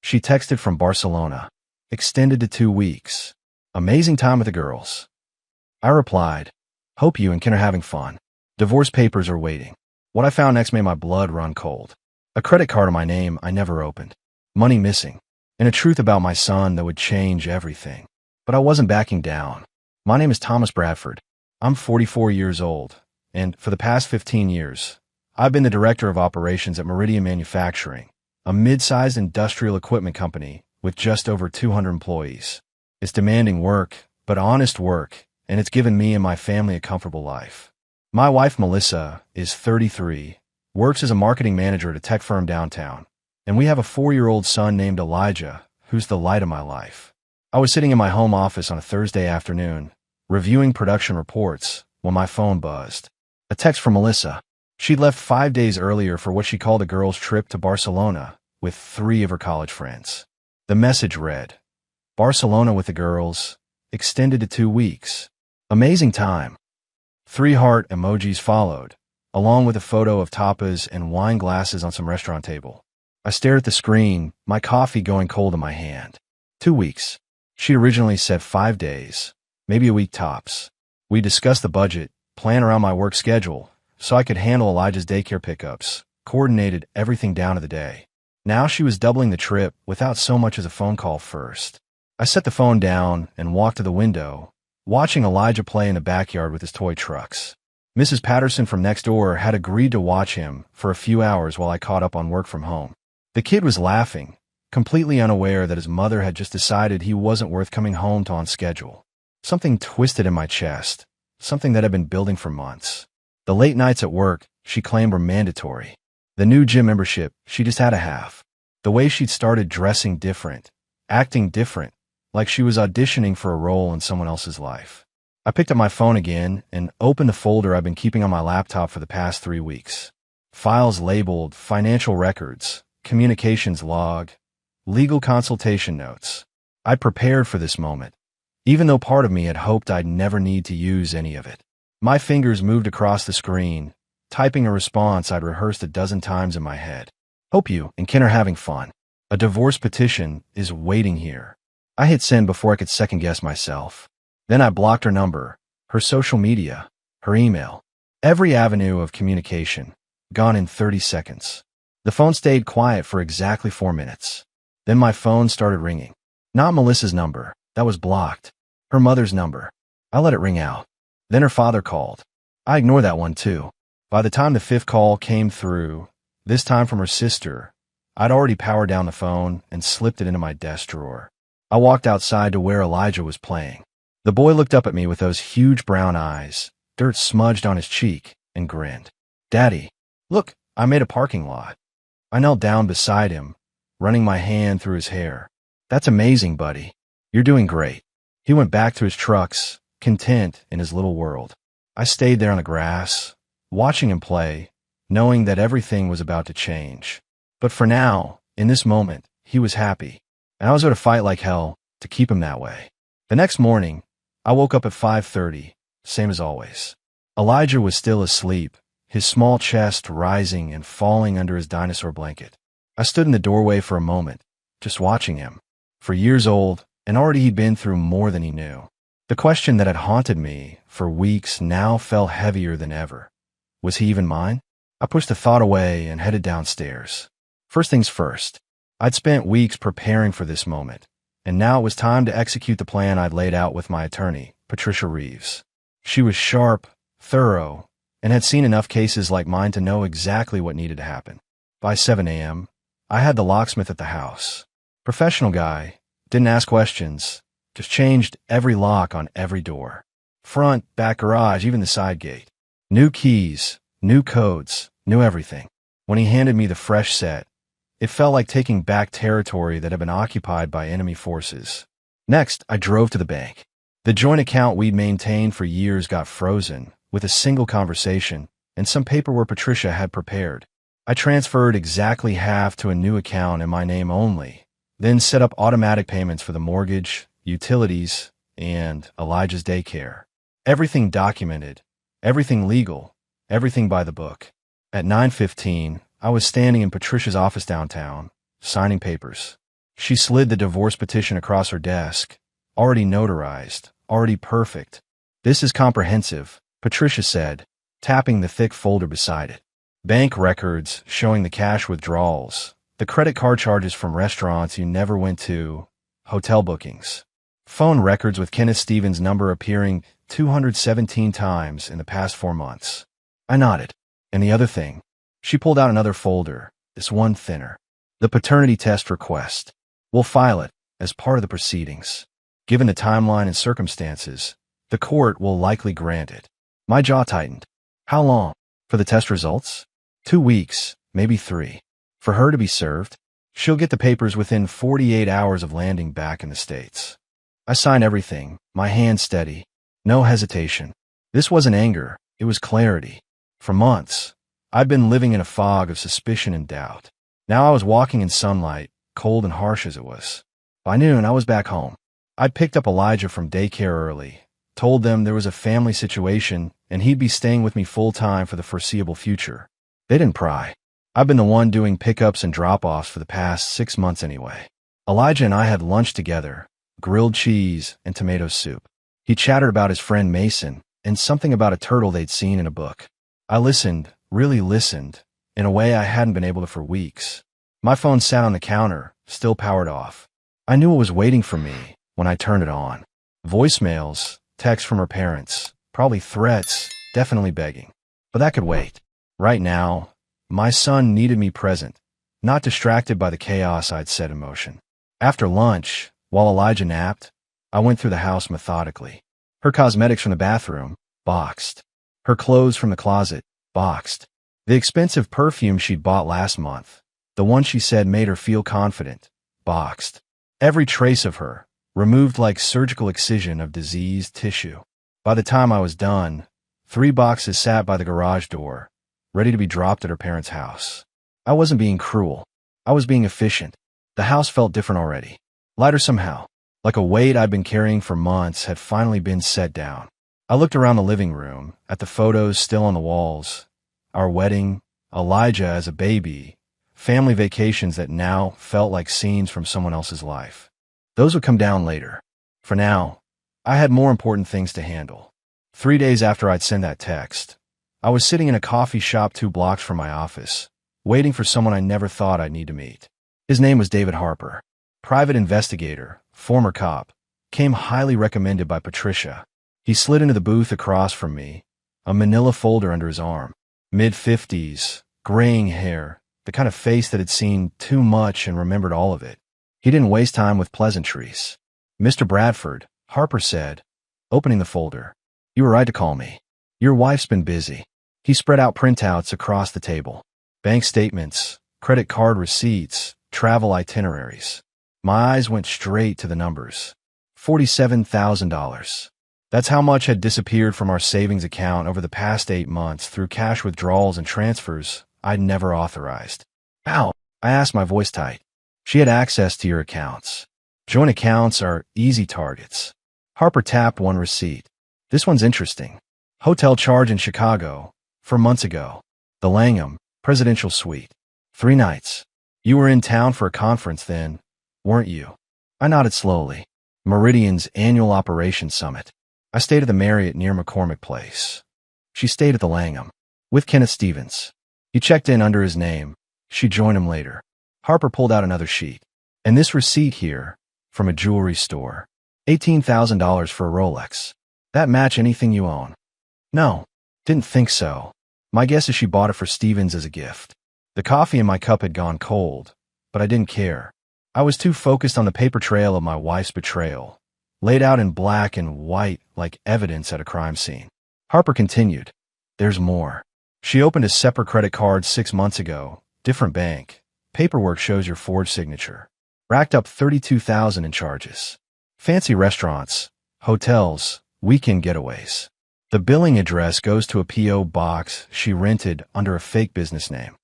She texted from Barcelona. Extended to 2 weeks. Amazing time with the girls. I replied, hope you and Ken are having fun. Divorce papers are waiting. What I found next made my blood run cold. A credit card in my name I never opened. Money missing. And a truth about my son that would change everything. But I wasn't backing down. My name is Thomas Bradford. I'm 44 years old. And for the past 15 years, I've been the director of operations at Meridian Manufacturing, a mid-sized industrial equipment company with just over 200 employees. It's demanding work, but honest work, and it's given me and my family a comfortable life. My wife, Melissa, is 33, works as a marketing manager at a tech firm downtown, and we have a 4-year-old son named Elijah, who's the light of my life. I was sitting in my home office on a Thursday afternoon, reviewing production reports, when my phone buzzed. A text from Melissa. She'd left 5 days earlier for what she called a girls' trip to Barcelona with 3 of her college friends. The message read, Barcelona with the girls, extended to 2 weeks. Amazing time. 3 heart emojis followed, along with a photo of tapas and wine glasses on some restaurant table. I stared at the screen, my coffee going cold in my hand. 2 weeks. She originally said 5 days, maybe a week tops. We discussed the budget, plan around my work schedule, so I could handle Elijah's daycare pickups, coordinated everything down to the day. Now she was doubling the trip without so much as a phone call first. I set the phone down and walked to the window, watching Elijah play in the backyard with his toy trucks. Mrs. Patterson from next door had agreed to watch him for a few hours while I caught up on work from home. The kid was laughing, completely unaware that his mother had just decided he wasn't worth coming home to on schedule. Something twisted in my chest, something that had been building for months. The late nights at work, she claimed, were mandatory. The new gym membership, she just had to have. The way she'd started dressing different, acting different, like she was auditioning for a role in someone else's life. I picked up my phone again and opened the folder I've been keeping on my laptop for the past 3 weeks. Files labeled financial records, communications log, legal consultation notes. I'd prepared for this moment, even though part of me had hoped I'd never need to use any of it. My fingers moved across the screen, typing a response I'd rehearsed a dozen times in my head. Hope you and Ken are having fun. A divorce petition is waiting here. I hit send before I could second-guess myself. Then I blocked her number, her social media, her email. Every avenue of communication, gone in 30 seconds. The phone stayed quiet for exactly 4 minutes. Then my phone started ringing. Not Melissa's number, that was blocked. Her mother's number. I let it ring out. Then her father called. I ignored that one too. By the time the 5th call came through, this time from her sister, I'd already powered down the phone and slipped it into my desk drawer. I walked outside to where Elijah was playing. The boy looked up at me with those huge brown eyes, dirt smudged on his cheek, and grinned. Daddy, look, I made a parking lot. I knelt down beside him, running my hand through his hair. That's amazing, buddy. You're doing great. He went back to his trucks, content in his little world. I stayed there on the grass, watching him play, knowing that everything was about to change. But for now, in this moment, he was happy, and I was going to fight like hell to keep him that way. The next morning, I woke up at 5:30, same as always. Elijah was still asleep, his small chest rising and falling under his dinosaur blanket. I stood in the doorway for a moment, just watching him. For years old, and already he'd been through more than he knew. The question that had haunted me for weeks now fell heavier than ever. Was he even mine? I pushed the thought away and headed downstairs. First things first, I'd spent weeks preparing for this moment, and now it was time to execute the plan I'd laid out with my attorney, Patricia Reeves. She was sharp, thorough, and had seen enough cases like mine to know exactly what needed to happen. By 7 a.m., I had the locksmith at the house. Professional guy, didn't ask questions, just changed every lock on every door. Front, back garage, even the side gate. New keys, new codes, new everything. When he handed me the fresh set, it felt like taking back territory that had been occupied by enemy forces. Next, I drove to the bank. The joint account we'd maintained for years got frozen with a single conversation and some paperwork Patricia had prepared. I transferred exactly half to a new account in my name only, then set up automatic payments for the mortgage, utilities, and Elijah's daycare. Everything documented, everything legal, everything by the book. At 9:15, I was standing in Patricia's office downtown, signing papers. She slid the divorce petition across her desk. Already notarized. Already perfect. This is comprehensive, Patricia said, tapping the thick folder beside it. Bank records showing the cash withdrawals, the credit card charges from restaurants you never went to, hotel bookings. Phone records with Kenneth Stevens' number appearing 217 times in the past 4 months. I nodded. And the other thing. She pulled out another folder, this one thinner. The paternity test request. We'll file it as part of the proceedings. Given the timeline and circumstances, the court will likely grant it. My jaw tightened. How long? For the test results? 2 weeks, maybe 3. For her to be served, she'll get the papers within 48 hours of landing back in the States. I signed everything, my hand steady. No hesitation. This wasn't anger, it was clarity. For months, I'd been living in a fog of suspicion and doubt. Now I was walking in sunlight, cold and harsh as it was. By noon, I was back home. I'd picked up Elijah from daycare early, told them there was a family situation, and he'd be staying with me full-time for the foreseeable future. They didn't pry. I've been the one doing pickups and drop-offs for the past 6 months anyway. Elijah and I had lunch together, grilled cheese and tomato soup. He chattered about his friend Mason and something about a turtle they'd seen in a book. I listened, really listened, in a way I hadn't been able to for weeks. My phone sat on the counter, still powered off. I knew what was waiting for me when I turned it on. Voicemails, texts from her parents, probably threats, definitely begging. But that could wait. Right now, my son needed me present, not distracted by the chaos I'd set in motion. After lunch, while Elijah napped, I went through the house methodically. Her cosmetics from the bathroom, boxed. Her clothes from the closet, boxed. The expensive perfume she'd bought last month, the one she said made her feel confident, boxed. Every trace of her, removed like surgical excision of diseased tissue. By the time I was done, 3 boxes sat by the garage door, ready to be dropped at her parents' house. I wasn't being cruel. I was being efficient. The house felt different already. Lighter somehow. Like a weight I'd been carrying for months had finally been set down. I looked around the living room, at the photos still on the walls. Our wedding, Elijah as a baby, family vacations that now felt like scenes from someone else's life. Those would come down later. For now, I had more important things to handle. 3 days after I'd sent that text, I was sitting in a coffee shop 2 blocks from my office, waiting for someone I never thought I'd need to meet. His name was David Harper. Private investigator, former cop, came highly recommended by Patricia. He slid into the booth across from me, a manila folder under his arm. Mid-50s, graying hair, the kind of face that had seen too much and remembered all of it. He didn't waste time with pleasantries. Mr. Bradford, Harper said, opening the folder. You were right to call me. Your wife's been busy. He spread out printouts across the table. Bank statements, credit card receipts, travel itineraries. My eyes went straight to the numbers. $47,000. That's how much had disappeared from our savings account over the past 8 months through cash withdrawals and transfers I'd never authorized. How? I asked, my voice tight. She had access to your accounts. Joint accounts are easy targets. Harper tapped one receipt. This one's interesting. Hotel charge in Chicago, 4 months ago. The Langham, Presidential Suite. 3 nights. You were in town for a conference then, weren't you? I nodded slowly. Meridian's annual operations summit. I stayed at the Marriott near McCormick Place. She stayed at the Langham, with Kenneth Stevens. He checked in under his name. She joined him later. Harper pulled out another sheet. And this receipt here, from a jewelry store. $18,000 for a Rolex. That match anything you own? No, didn't think so. My guess is she bought it for Stevens as a gift. The coffee in my cup had gone cold, but I didn't care. I was too focused on the paper trail of my wife's betrayal, laid out in black and white like evidence at a crime scene. Harper continued. There's more. She opened a separate credit card 6 months ago, different bank. Paperwork shows your forged signature. Racked up $32,000 in charges. Fancy restaurants, hotels, weekend getaways. The billing address goes to a P.O. box she rented under a fake business name.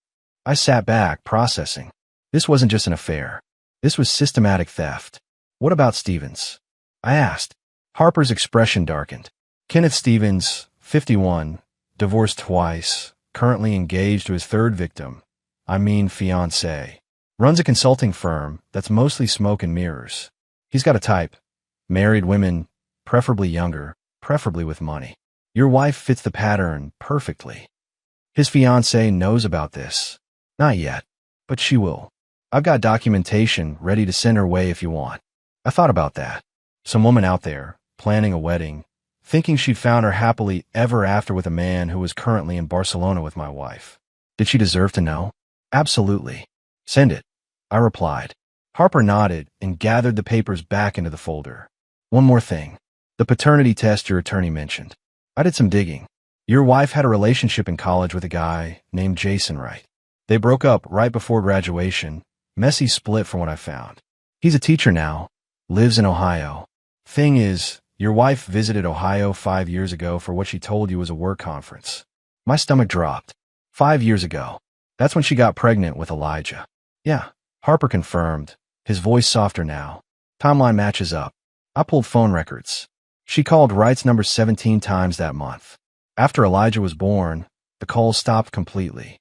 I sat back, processing. This wasn't just an affair. This was systematic theft. What about Stevens? I asked. Harper's expression darkened. Kenneth Stevens, 51, divorced twice, currently engaged to his 3rd victim. I mean fiancé. Runs a consulting firm that's mostly smoke and mirrors. He's got a type. Married women, preferably younger, preferably with money. Your wife fits the pattern perfectly. His fiancée knows about this. Not yet, but she will. I've got documentation ready to send her way if you want. I thought about that. Some woman out there, planning a wedding, thinking she'd found her happily ever after with a man who was currently in Barcelona with my wife. Did she deserve to know? Absolutely. Send it, I replied. Harper nodded and gathered the papers back into the folder. One more thing. The paternity test your attorney mentioned. I did some digging. Your wife had a relationship in college with a guy named Jason Wright. They broke up right before graduation. Messy split from what I found. He's a teacher now. Lives in Ohio. Thing is, your wife visited Ohio 5 years ago for what she told you was a work conference. My stomach dropped. 5 years ago. That's when she got pregnant with Elijah. Yeah, Harper confirmed, his voice softer now. Timeline matches up. I pulled phone records. She called Wright's number 17 times that month. After Elijah was born, the calls stopped completely.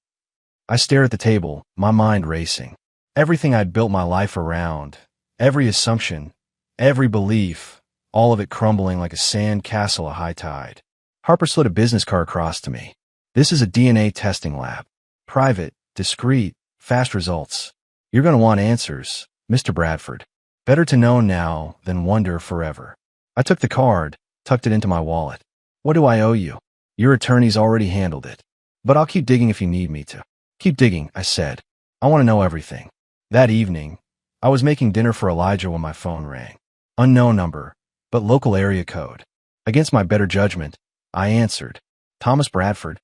I stared at the table, my mind racing. Everything I'd built my life around, every assumption, every belief, all of it crumbling like a sand castle at high tide. Harper slid a business card across to me. This is a DNA testing lab. Private, discreet, fast results. You're going to want answers, Mr. Bradford. Better to know now than wonder forever. I took the card, tucked it into my wallet. What do I owe you? Your attorney's already handled it. But I'll keep digging if you need me to. Keep digging, I said. I want to know everything. That evening, I was making dinner for Elijah when my phone rang. Unknown number, but local area code. Against my better judgment, I answered. Thomas Bradford.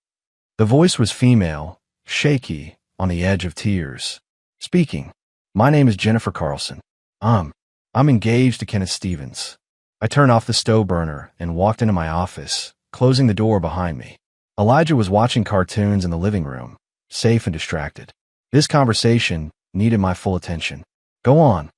The voice was female, shaky, on the edge of tears. Speaking. My name is Jennifer Carlson. I'm engaged to Kenneth Stevens. I turned off the stove burner and walked into my office, closing the door behind me. Elijah was watching cartoons in the living room, safe and distracted. This conversation needed my full attention. Go on,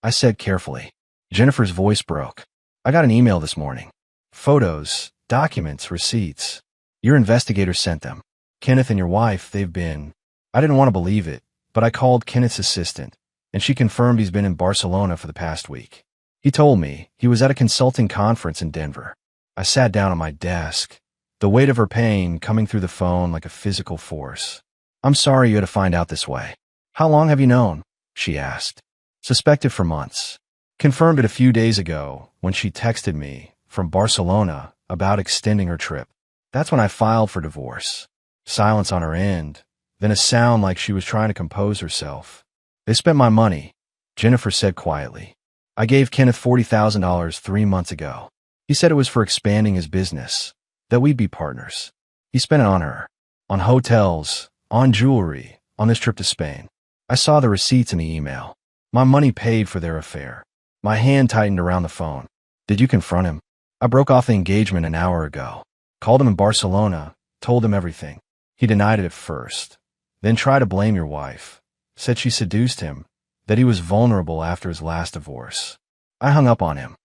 I said carefully. Jennifer's voice broke. I got an email this morning. Photos, documents, receipts. Your investigator sent them. Kenneth and your wife, they've been... I didn't want to believe it, but I called Kenneth's assistant, and she confirmed he's been in Barcelona for the past week. He told me he was at a consulting conference in Denver. I sat down at my desk, the weight of her pain coming through the phone like a physical force. I'm sorry you had to find out this way. How long have you known? She asked. Suspected for months. Confirmed it a few days ago when she texted me from Barcelona about extending her trip. That's when I filed for divorce. Silence on her end, then a sound like she was trying to compose herself. They spent my money, Jennifer said quietly. I gave Kenneth $40,000 3 months ago. He said it was for expanding his business, that we'd be partners. He spent it on her, on hotels, on jewelry, on this trip to Spain. I saw the receipts in the email. My money paid for their affair. My hand tightened around the phone. Did you confront him? I broke off the engagement an hour ago. Called him in Barcelona, told him everything. He denied it at first, then tried to blame your wife. Said she seduced him, that he was vulnerable after his last divorce. I hung up on him.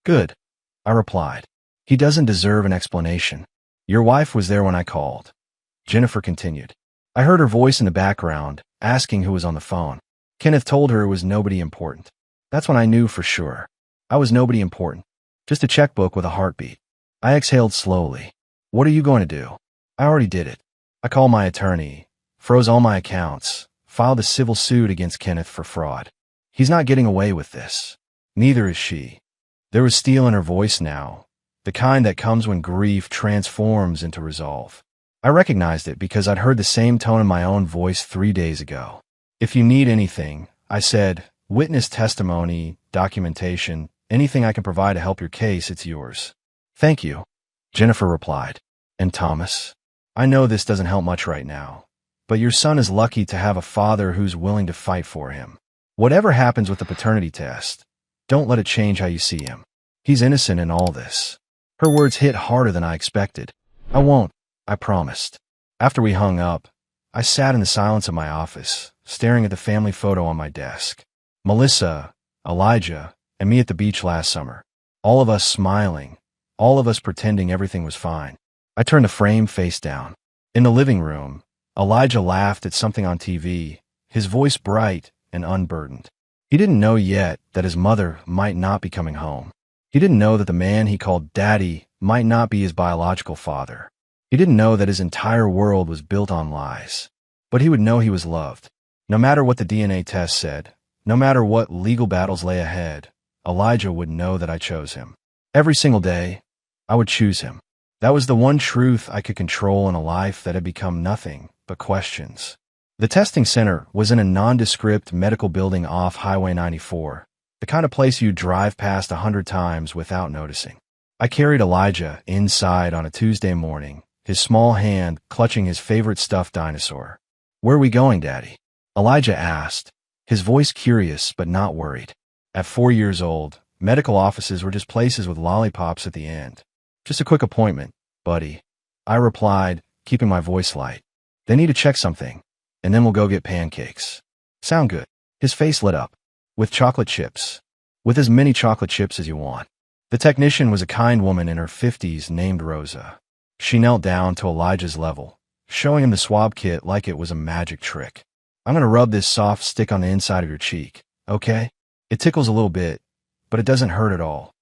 Good, I replied. He doesn't deserve an explanation. Your wife was there when I called. Jennifer continued. I heard her voice in the background, asking who was on the phone. Kenneth told her it was nobody important. That's when I knew for sure. I was nobody important. Just a checkbook with a heartbeat. I exhaled slowly. What are you going to do? I already did it. I called my attorney, froze all my accounts, filed a civil suit against Kenneth for fraud. He's not getting away with this. Neither is she. There was steel in her voice now, the kind that comes when grief transforms into resolve. I recognized it because I'd heard the same tone in my own voice 3 days ago. If you need anything, I said, witness testimony, documentation, anything I can provide to help your case, it's yours. Thank you, Jennifer replied. And Thomas, I know this doesn't help much right now, but your son is lucky to have a father who's willing to fight for him. Whatever happens with the paternity test, don't let it change how you see him. He's innocent in all this. Her words hit harder than I expected. I won't, I promised. After we hung up, I sat in the silence of my office, staring at the family photo on my desk. Melissa, Elijah, and me at the beach last summer. All of us smiling, all of us pretending everything was fine. I turned the frame face down. In the living room, Elijah laughed at something on TV, his voice bright and unburdened. He didn't know yet that his mother might not be coming home. He didn't know that the man he called Daddy might not be his biological father. He didn't know that his entire world was built on lies. But he would know he was loved. No matter what the DNA test said, no matter what legal battles lay ahead, Elijah would know that I chose him. Every single day, I would choose him. That was the one truth I could control in a life that had become nothing but questions. The testing center was in a nondescript medical building off Highway 94, the kind of place you drive past 100 times without noticing. I carried Elijah inside on a Tuesday morning, his small hand clutching his favorite stuffed dinosaur. "Where are we going, Daddy?" Elijah asked, his voice curious but not worried. At 4 years old, medical offices were just places with lollipops at the end. "Just a quick appointment, buddy," I replied, keeping my voice light. "They need to check something, and then we'll go get pancakes." "Sound good." His face lit up. "With chocolate chips. With as many chocolate chips as you want." The technician was a kind woman in her 50s named Rosa. She knelt down to Elijah's level, showing him the swab kit like it was a magic trick. "I'm going to rub this soft stick on the inside of your cheek, okay? It tickles a little bit, but it doesn't hurt at all."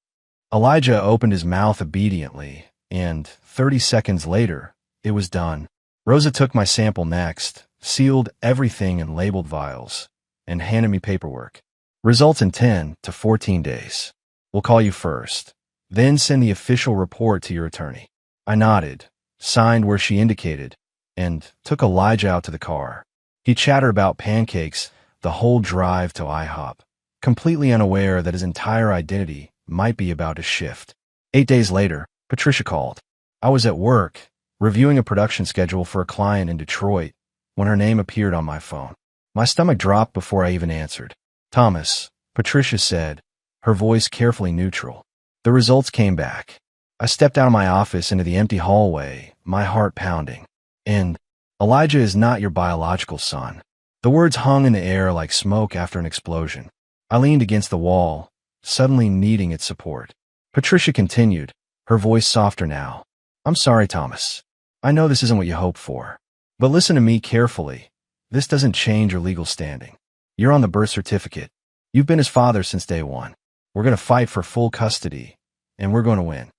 Elijah opened his mouth obediently, and 30 seconds later, it was done. Rosa took my sample next, sealed everything in labeled vials, and handed me paperwork. "Results in 10 to 14 days. We'll call you first, then send the official report to your attorney." I nodded, signed where she indicated, and took Elijah out to the car. He chattered about pancakes the whole drive to IHOP, completely unaware that his entire identity might be about to shift. 8 days later, Patricia called. I was at work, reviewing a production schedule for a client in Detroit, when her name appeared on my phone. My stomach dropped before I even answered. "Thomas," Patricia said, her voice carefully neutral. The results came back. I stepped out of my office into the empty hallway, my heart pounding. "And Elijah is not your biological son." The words hung in the air like smoke after an explosion. I leaned against the wall, suddenly needing its support. Patricia continued, her voice softer now. "I'm sorry, Thomas. I know this isn't what you hoped for. But listen to me carefully. This doesn't change your legal standing. You're on the birth certificate. You've been his father since day one. We're going to fight for full custody, and we're going to win."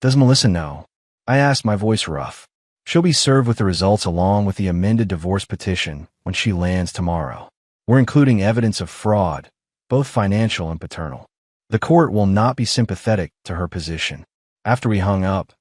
"Does Melissa know?" I asked, my voice rough. "She'll be served with the results along with the amended divorce petition when she lands tomorrow. We're including evidence of fraud, both financial and paternal. The court will not be sympathetic to her position." After we hung up,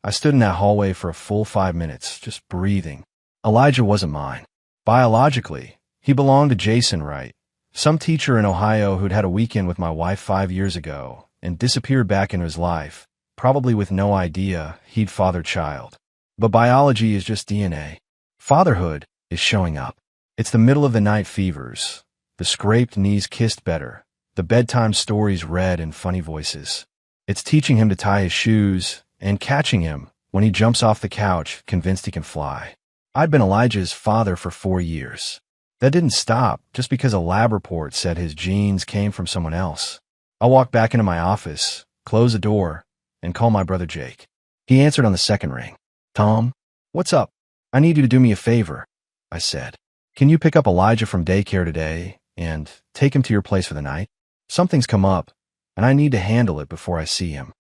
I stood in that hallway for a full 5 minutes, just breathing. Elijah wasn't mine. Biologically, he belonged to Jason Wright, some teacher in Ohio who'd had a weekend with my wife 5 years ago and disappeared back into his life, probably with no idea he'd father child. But biology is just DNA. Fatherhood is showing up. It's the middle of the night fevers, the scraped knees kissed better, the bedtime stories read in funny voices. It's teaching him to tie his shoes and catching him when he jumps off the couch convinced he can fly. I'd been Elijah's father for 4 years. That didn't stop just because a lab report said his genes came from someone else. I walked back into my office, closed the door, and called my brother Jake. He answered on the second ring. "Tom, what's up? I need you to do me a favor," I said. "Can you pick up Elijah from daycare today and take him to your place for the night? Something's come up, and I need to handle it before I see him."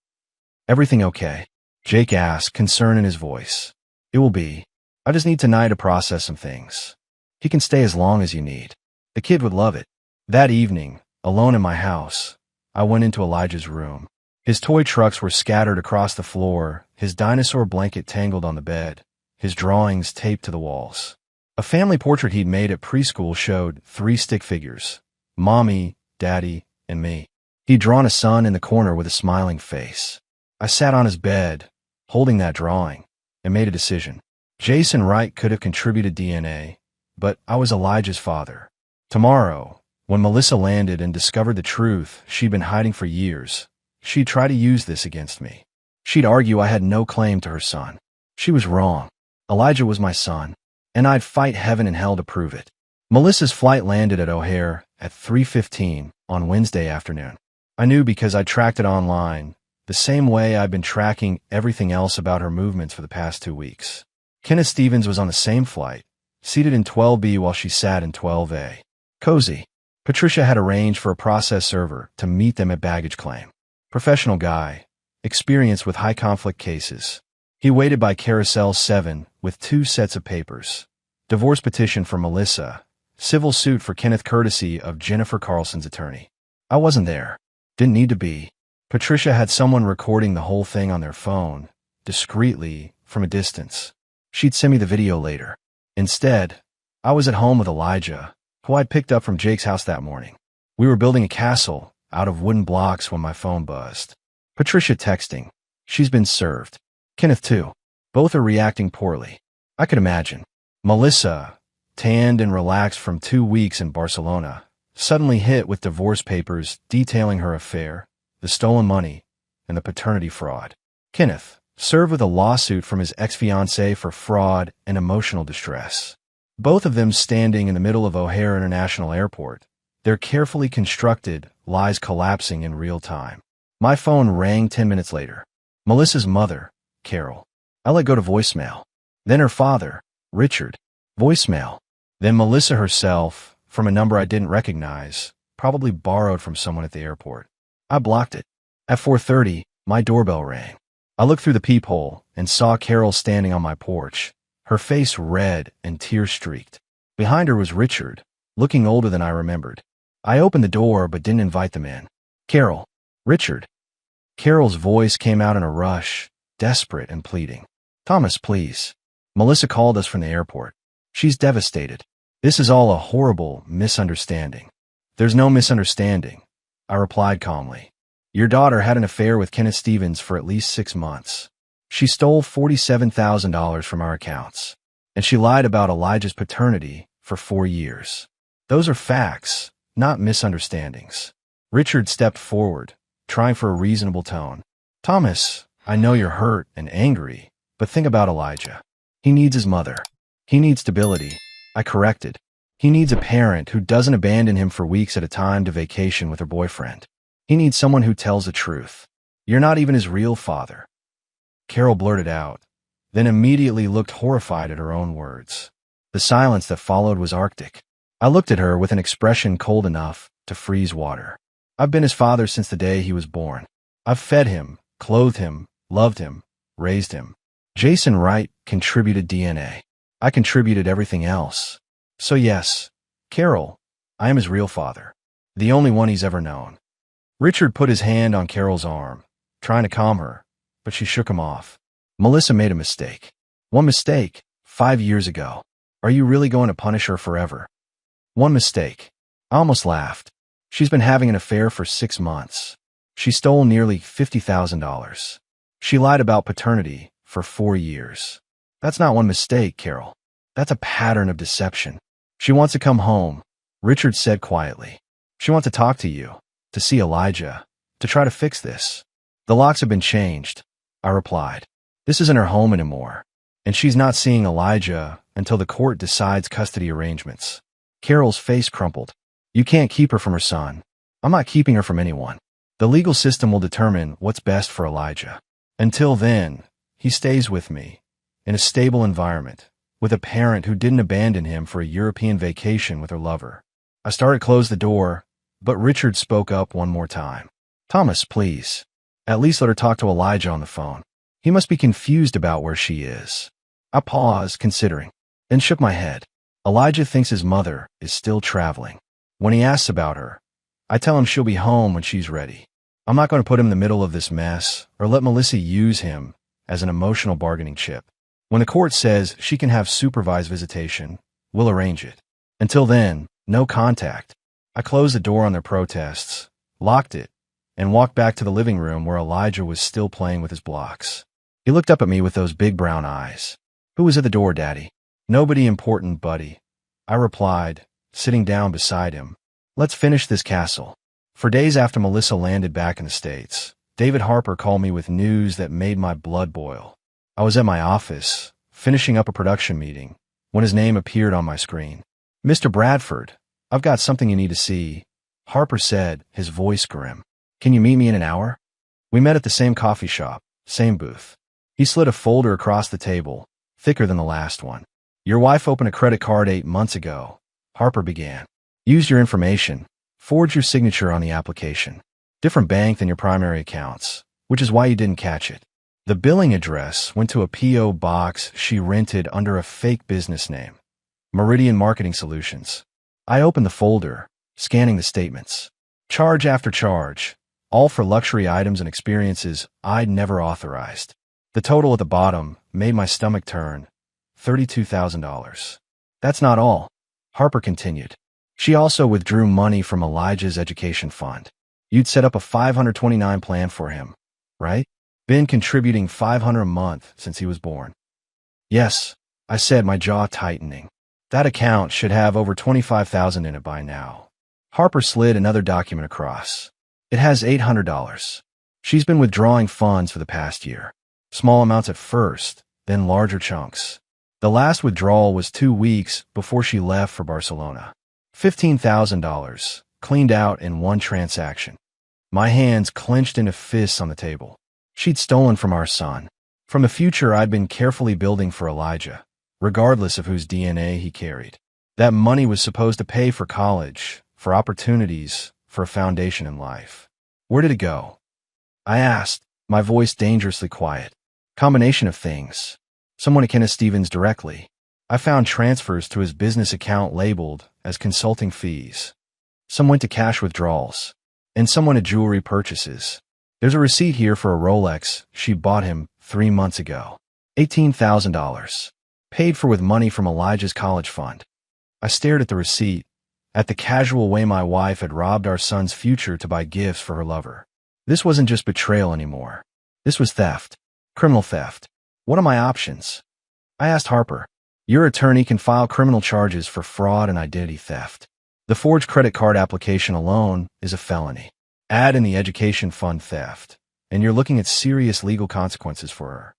"Everything okay?" Jake asked, concern in his voice. "It will be. I just need tonight to process some things. He can stay as long as you need. The kid would love it." That evening, alone in my house, I went into Elijah's room. His toy trucks were scattered across the floor, his dinosaur blanket tangled on the bed, his drawings taped to the walls. A family portrait he'd made at preschool showed 3 stick figures, Mommy, Daddy, and me. He'd drawn a son in the corner with a smiling face. I sat on his bed, holding that drawing, and made a decision. Jason Wright could have contributed DNA, but I was Elijah's father. Tomorrow, when Melissa landed and discovered the truth she'd been hiding for years, she'd try to use this against me. She'd argue I had no claim to her son. She was wrong. Elijah was my son, and I'd fight heaven and hell to prove it. Melissa's flight landed at O'Hare at 3:15 on Wednesday afternoon. I knew because I tracked it online, the same way I'd been tracking everything else about her movements for the past 2 weeks. Kenneth Stevens was on the same flight, seated in 12B while she sat in 12A. Cozy. Patricia had arranged for a process server to meet them at baggage claim. Professional guy, experienced with high conflict cases. He waited by Carousel 7 with 2 sets of papers. Divorce petition for Melissa. Civil suit for Kenneth courtesy of Jennifer Carlson's attorney. I wasn't there. Didn't need to be. Patricia had someone recording the whole thing on their phone, discreetly, from a distance. She'd send me the video later. Instead, I was at home with Elijah, who I'd picked up from Jake's house that morning. We were building a castle out of wooden blocks when my phone buzzed. Patricia texting. She's been served. Kenneth too. Both are reacting poorly. I could imagine. Melissa, tanned and relaxed from 2 weeks in Barcelona, suddenly hit with divorce papers detailing her affair, the stolen money, and the paternity fraud. Kenneth, served with a lawsuit from his ex-fiancée for fraud and emotional distress. Both of them standing in the middle of O'Hare International Airport, their carefully constructed lies collapsing in real time. My phone rang 10 minutes later. Melissa's mother, Carol. I let go to voicemail. Then her father, Richard. Voicemail. Then Melissa herself, from a number I didn't recognize, probably borrowed from someone at the airport. I blocked it. At 4:30, my doorbell rang. I looked through the peephole and saw Carol standing on my porch, her face red and tear-streaked. Behind her was Richard, looking older than I remembered. I opened the door but didn't invite them in. Carol. Richard. Carol's voice came out in a rush, desperate and pleading. Thomas, please. Melissa called us from the airport. She's devastated. This is all a horrible misunderstanding. There's no misunderstanding, I replied calmly. Your daughter had an affair with Kenneth Stevens for at least 6 months. She stole $47,000 from our accounts, and she lied about Elijah's paternity for 4 years. Those are facts, not misunderstandings. Richard stepped forward, trying for a reasonable tone. Thomas, I know you're hurt and angry, but think about Elijah. He needs his mother. He needs stability. I corrected. He needs a parent who doesn't abandon him for weeks at a time to vacation with her boyfriend. He needs someone who tells the truth. You're not even his real father. Carol blurted out, then immediately looked horrified at her own words. The silence that followed was arctic. I looked at her with an expression cold enough to freeze water. I've been his father since the day he was born. I've fed him, clothed him, loved him, raised him. Jason Wright contributed DNA. I contributed everything else. So yes, Carol, I am his real father. The only one he's ever known. Richard put his hand on Carol's arm, trying to calm her, but she shook him off. Melissa made a mistake. One mistake, 5 years ago. Are you really going to punish her forever? One mistake. I almost laughed. She's been having an affair for 6 months. She stole nearly $50,000. She lied about paternity for 4 years. That's not one mistake, Carol. That's a pattern of deception. She wants to come home, Richard said quietly. She wants to talk to you, to see Elijah, to try to fix this. The locks have been changed, I replied. This isn't her home anymore, and she's not seeing Elijah until the court decides custody arrangements. Carol's face crumpled. You can't keep her from her son. I'm not keeping her from anyone. The legal system will determine what's best for Elijah. Until then, he stays with me, in a stable environment, with a parent who didn't abandon him for a European vacation with her lover. I started to close the door, but Richard spoke up one more time. Thomas, please. At least let her talk to Elijah on the phone. He must be confused about where she is. I paused, considering, then shook my head. Elijah thinks his mother is still traveling. When he asks about her, I tell him she'll be home when she's ready. I'm not going to put him in the middle of this mess or let Melissa use him as an emotional bargaining chip. When the court says she can have supervised visitation, we'll arrange it. Until then, no contact. I closed the door on their protests, locked it, and walked back to the living room where Elijah was still playing with his blocks. He looked up at me with those big brown eyes. Who was at the door, Daddy? Nobody important, buddy. I replied, sitting down beside him. Let's finish this castle. For days after Melissa landed back in the States, David Harper called me with news that made my blood boil. I was at my office, finishing up a production meeting, when his name appeared on my screen. Mr. Bradford, I've got something you need to see, Harper said, his voice grim. Can you meet me in an hour? We met at the same coffee shop, same booth. He slid a folder across the table, thicker than the last one. Your wife opened a credit card 8 months ago, Harper began. Used your information, Forge your signature on the application. Different bank than your primary accounts, which is why you didn't catch it. The billing address went to a P.O. box she rented under a fake business name. Meridian Marketing Solutions. I opened the folder, scanning the statements. Charge after charge, all for luxury items and experiences I'd never authorized. The total at the bottom made my stomach turn. $32,000. That's not all, Harper continued. She also withdrew money from Elijah's education fund. You'd set up a $529 plan for him, right? Been contributing $500 a month since he was born. Yes, I said, my jaw tightening. That account should have over $25,000 in it by now. Harper slid another document across. It has $800. She's been withdrawing funds for the past year. Small amounts at first, then larger chunks. The last withdrawal was 2 weeks before she left for Barcelona. $15,000, cleaned out in one transaction. My hands clenched into fists on the table. She'd stolen from our son, from the future I'd been carefully building for Elijah, regardless of whose DNA he carried. That money was supposed to pay for college, for opportunities, for a foundation in life. Where did it go? I asked, my voice dangerously quiet. Combination of things. Someone at Kenneth Stevens directly. I found transfers to his business account labeled as consulting fees. Some went to cash withdrawals, and some went to jewelry purchases. There's a receipt here for a Rolex she bought him 3 months ago. $18,000. Paid for with money from Elijah's college fund. I stared at the receipt, at the casual way my wife had robbed our son's future to buy gifts for her lover. This wasn't just betrayal anymore. This was theft. Criminal theft. What are my options? I asked Harper. Your attorney can file criminal charges for fraud and identity theft. The forged credit card application alone is a felony. Add in the education fund theft, and you're looking at serious legal consequences for her.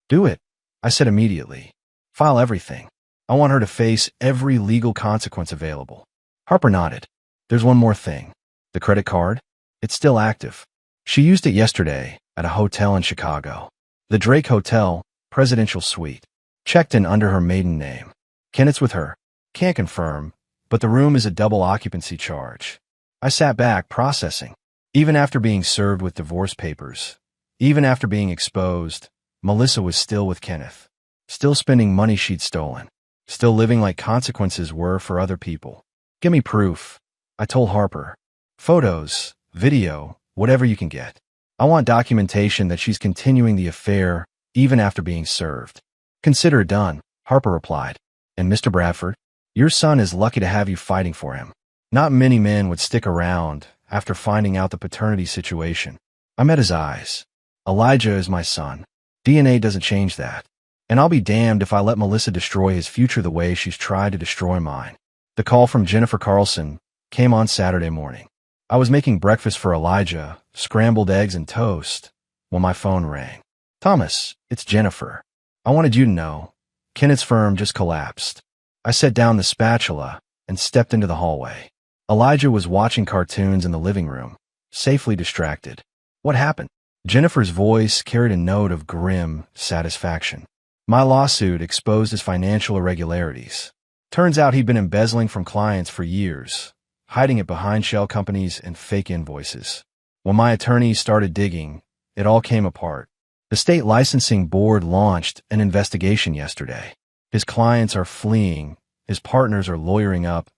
Do it, I said immediately. File everything. I want her to face every legal consequence available. Harper nodded. There's one more thing. The credit card? It's still active. She used it yesterday at a hotel in Chicago. The Drake Hotel, Presidential Suite. Checked in under her maiden name. Kenneth's with her. Can't confirm, but the room is a double occupancy charge. I sat back, processing. Even after being served with divorce papers, even after being exposed, Melissa was still with Kenneth. Still spending money she'd stolen. Still living like consequences were for other people. Give me proof, I told Harper. Photos, video, whatever you can get. I want documentation that she's continuing the affair even after being served. Consider it done, Harper replied. And Mr. Bradford, your son is lucky to have you fighting for him. Not many men would stick around after finding out the paternity situation. I met his eyes. Elijah is my son. DNA doesn't change that. And I'll be damned if I let Melissa destroy his future the way she's tried to destroy mine. The call from Jennifer Carlson came on Saturday morning. I was making breakfast for Elijah, scrambled eggs and toast, when my phone rang. Thomas, it's Jennifer. I wanted you to know. Kenneth's firm just collapsed. I set down the spatula and stepped into the hallway. Elijah was watching cartoons in the living room, safely distracted. What happened? Jennifer's voice carried a note of grim satisfaction. My lawsuit exposed his financial irregularities. Turns out he'd been embezzling from clients for years, hiding it behind shell companies and fake invoices. When my attorneys started digging, it all came apart. The state licensing board launched an investigation yesterday. His clients are fleeing, his partners are lawyering up,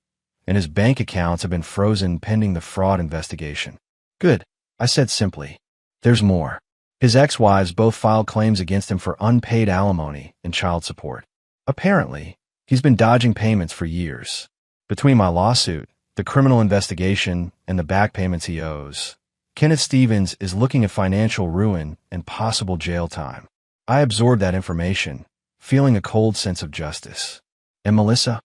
and his bank accounts have been frozen pending the fraud investigation. Good, I said simply. There's more. His ex-wives both filed claims against him for unpaid alimony and child support. Apparently, he's been dodging payments for years. Between my lawsuit, the criminal investigation, and the back payments he owes, Kenneth Stevens is looking at financial ruin and possible jail time. I absorbed that information, feeling a cold sense of justice. And Melissa?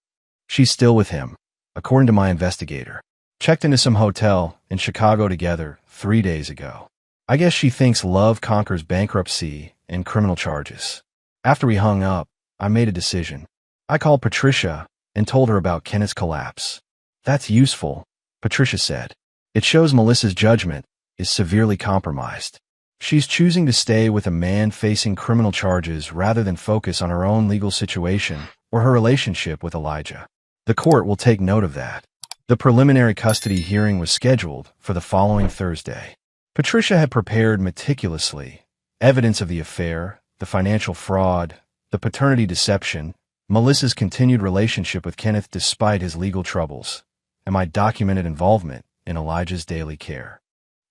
She's still with him, according to my investigator. Checked into some hotel in Chicago together 3 days ago. I guess she thinks love conquers bankruptcy and criminal charges. After we hung up, I made a decision. I called Patricia and told her about Kenneth's collapse. That's useful, Patricia said. It shows Melissa's judgment is severely compromised. She's choosing to stay with a man facing criminal charges rather than focus on her own legal situation or her relationship with Elijah. The court will take note of that. The preliminary custody hearing was scheduled for the following Thursday. Patricia had prepared meticulously evidence of the affair, the financial fraud, the paternity deception, Melissa's continued relationship with Kenneth despite his legal troubles, and my documented involvement in Elijah's daily care.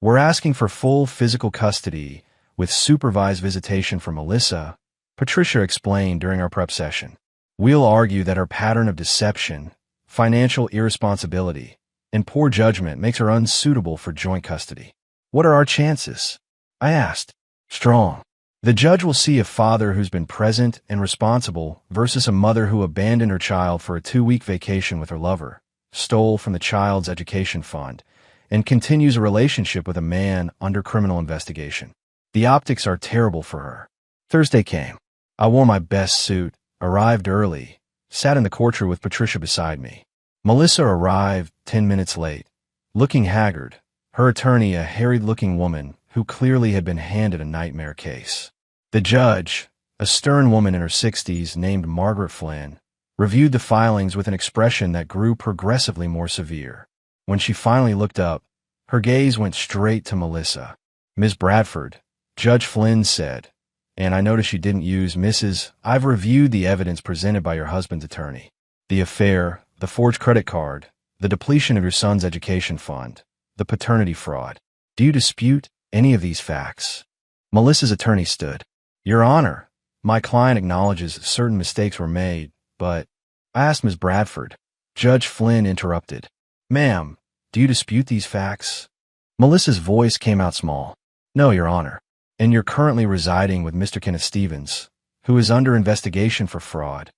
We're asking for full physical custody with supervised visitation for Melissa, Patricia explained during our prep session. We'll argue that her pattern of deception, financial irresponsibility, and poor judgment makes her unsuitable for joint custody. What are our chances? I asked. Strong. The judge will see a father who's been present and responsible versus a mother who abandoned her child for a 2-week vacation with her lover, stole from the child's education fund, and continues a relationship with a man under criminal investigation. The optics are terrible for her. Thursday came. I wore my best suit, arrived early, sat in the courtroom with Patricia beside me. Melissa arrived 10 minutes late, looking haggard, her attorney a harried-looking woman who clearly had been handed a nightmare case. The judge, a stern woman in her 60s named Margaret Flynn, reviewed the filings with an expression that grew progressively more severe. When she finally looked up, her gaze went straight to Melissa. Ms. Bradford, Judge Flynn said, and I noticed you didn't use Mrs. I've reviewed the evidence presented by your husband's attorney. The affair, the forged credit card, the depletion of your son's education fund, the paternity fraud. Do you dispute any of these facts? Melissa's attorney stood. Your Honor, my client acknowledges certain mistakes were made, but I asked Ms. Bradford. Judge Flynn interrupted. Ma'am, do you dispute these facts? Melissa's voice came out small. No, Your Honor. And you're currently residing with Mr. Kenneth Stevens, who is under investigation for fraud.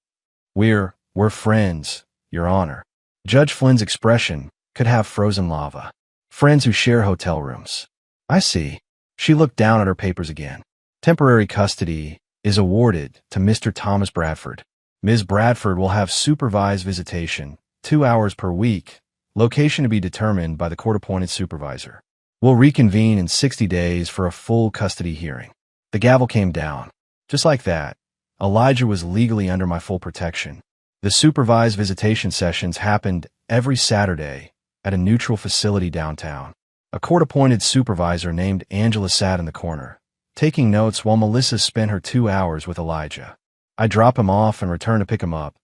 We're friends, Your Honor. Judge Flynn's expression could have frozen lava. Friends who share hotel rooms. I see. She looked down at her papers again. Temporary custody is awarded to Mr. Thomas Bradford. Ms. Bradford will have supervised visitation, 2 hours per week, location to be determined by the court-appointed supervisor. We'll reconvene in 60 days for a full custody hearing. The gavel came down. Just like that, Elijah was legally under my full protection. The supervised visitation sessions happened every Saturday at a neutral facility downtown. A court-appointed supervisor named Angela sat in the corner, taking notes while Melissa spent her 2 hours with Elijah. I drop him off and return to pick him up,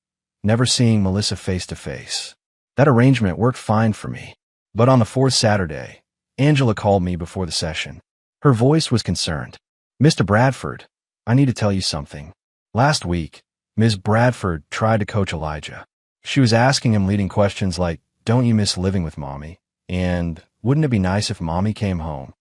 never seeing Melissa face to face. That arrangement worked fine for me. But on the 4th Saturday, Angela called me before the session. Her voice was concerned. Mr. Bradford, I need to tell you something. Last week, Ms. Bradford tried to coach Elijah. She was asking him leading questions like, don't you miss living with Mommy? And wouldn't it be nice if Mommy came home?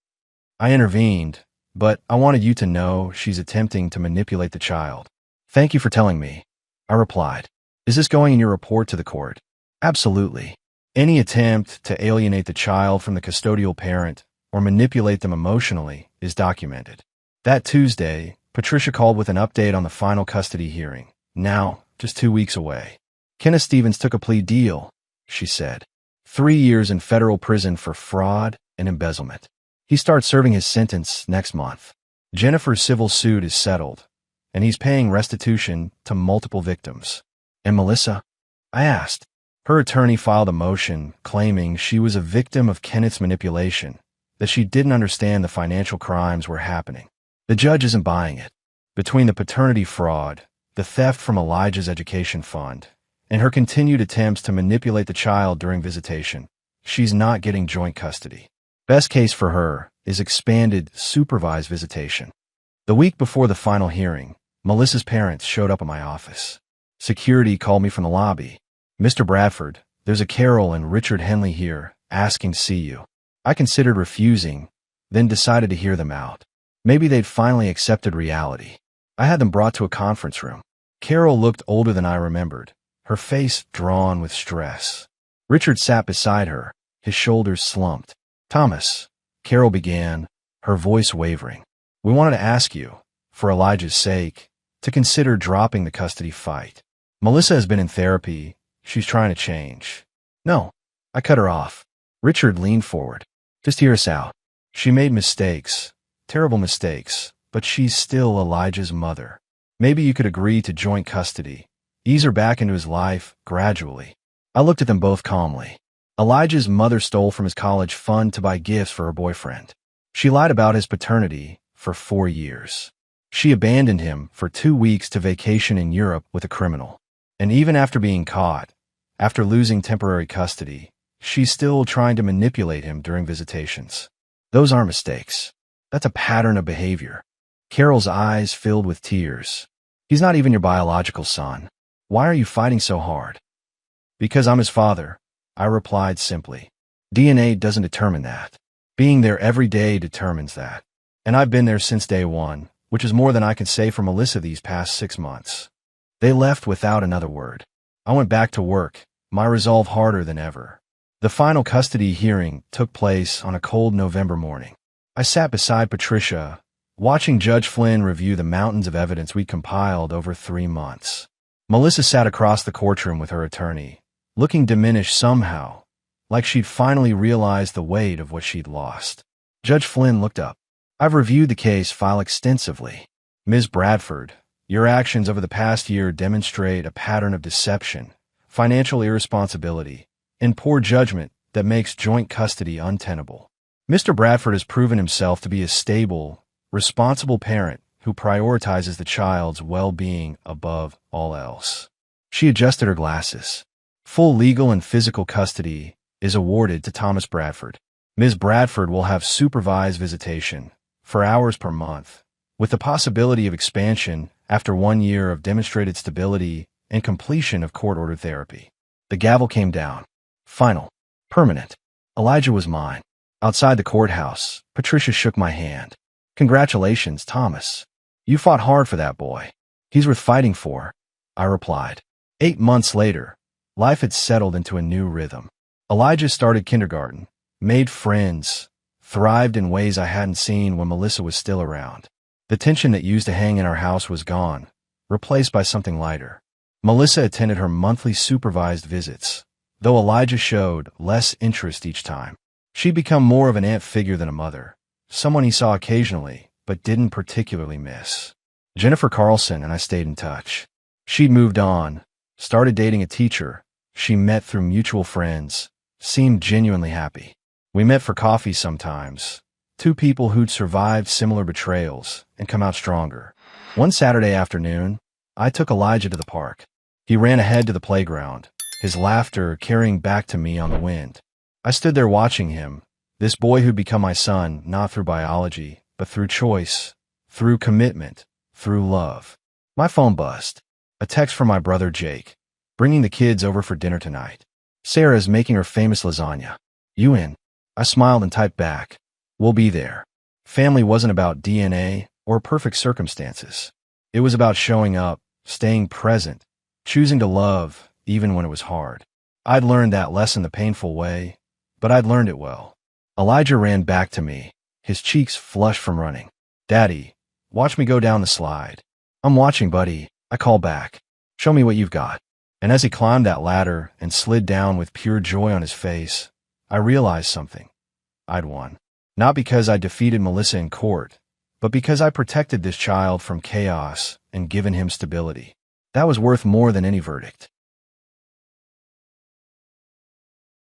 I intervened, but I wanted you to know she's attempting to manipulate the child. Thank you for telling me, I replied. Is this going in your report to the court? Absolutely. Any attempt to alienate the child from the custodial parent or manipulate them emotionally is documented. That Tuesday, Patricia called with an update on the final custody hearing, now just 2 weeks away. Kenneth Stevens took a plea deal, she said. 3 years in federal prison for fraud and embezzlement. He starts serving his sentence next month. Jennifer's civil suit is settled, and he's paying restitution to multiple victims. And Melissa? I asked. Her attorney filed a motion claiming she was a victim of Kenneth's manipulation, that she didn't understand the financial crimes were happening. The judge isn't buying it. Between the paternity fraud, the theft from Elijah's education fund, and her continued attempts to manipulate the child during visitation, she's not getting joint custody. Best case for her is expanded supervised visitation. The week before the final hearing, Melissa's parents showed up at my office. Security called me from the lobby. Mr. Bradford, there's a Carol and Richard Henley here, asking to see you. I considered refusing, then decided to hear them out. Maybe they'd finally accepted reality. I had them brought to a conference room. Carol looked older than I remembered, her face drawn with stress. Richard sat beside her, his shoulders slumped. Thomas, Carol began, her voice wavering. We wanted to ask you, for Elijah's sake, to consider dropping the custody fight. Melissa has been in therapy. She's trying to change. No, I cut her off. Richard leaned forward. Just hear us out. She made mistakes, terrible mistakes, but she's still Elijah's mother. Maybe you could agree to joint custody, ease her back into his life gradually. I looked at them both calmly. Elijah's mother stole from his college fund to buy gifts for her boyfriend. She lied about his paternity for 4 years. She abandoned him for 2 weeks to vacation in Europe with a criminal. And even after being caught, after losing temporary custody, she's still trying to manipulate him during visitations. Those aren't mistakes. That's a pattern of behavior. Carol's eyes filled with tears. He's not even your biological son. Why are you fighting so hard? Because I'm his father, I replied simply. DNA doesn't determine that. Being there every day determines that. And I've been there since day one, which is more than I can say for Melissa these past 6 months. They left without another word. I went back to work, my resolve harder than ever. The final custody hearing took place on a cold November morning. I sat beside Patricia, watching Judge Flynn review the mountains of evidence we'd compiled over 3 months. Melissa sat across the courtroom with her attorney, looking diminished somehow, like she'd finally realized the weight of what she'd lost. Judge Flynn looked up. I've reviewed the case file extensively. Ms. Bradford, your actions over the past year demonstrate a pattern of deception, financial irresponsibility, and poor judgment that makes joint custody untenable. Mr. Bradford has proven himself to be a stable, responsible parent who prioritizes the child's well-being above all else. She adjusted her glasses. Full legal and physical custody is awarded to Thomas Bradford. Ms. Bradford will have supervised visitation for hours per month, with the possibility of expansion after 1 year of demonstrated stability and completion of court-ordered therapy. The gavel came down. Final. Permanent. Elijah was mine. Outside the courthouse, Patricia shook my hand. Congratulations, Thomas. You fought hard for that boy. He's worth fighting for, I replied. 8 months later, life had settled into a new rhythm. Elijah started kindergarten, made friends, thrived in ways I hadn't seen when Melissa was still around. The tension that used to hang in our house was gone, replaced by something lighter. Melissa attended her monthly supervised visits, though Elijah showed less interest each time. She'd become more of an aunt figure than a mother, someone he saw occasionally but didn't particularly miss. Jennifer Carlson and I stayed in touch. She'd moved on, started dating a teacher she met through mutual friends, seemed genuinely happy. We met for coffee sometimes, 2 people who'd survived similar betrayals and come out stronger. One Saturday afternoon, I took Elijah to the park. He ran ahead to the playground, his laughter carrying back to me on the wind. I stood there watching him, this boy who'd become my son not through biology, but through choice, through commitment, through love. My phone buzzed. A text from my brother Jake. Bringing the kids over for dinner tonight. Sarah's making her famous lasagna. You in? I smiled and typed back. We'll be there. Family wasn't about DNA or perfect circumstances. It was about showing up, staying present, choosing to love even when it was hard. I'd learned that lesson the painful way, but I'd learned it well. Elijah ran back to me, his cheeks flushed from running. Daddy, watch me go down the slide. I'm watching, buddy, I call back. Show me what you've got. And as he climbed that ladder and slid down with pure joy on his face, I realized something. I'd won. Not because I defeated Melissa in court, but because I protected this child from chaos and given him stability. That was worth more than any verdict.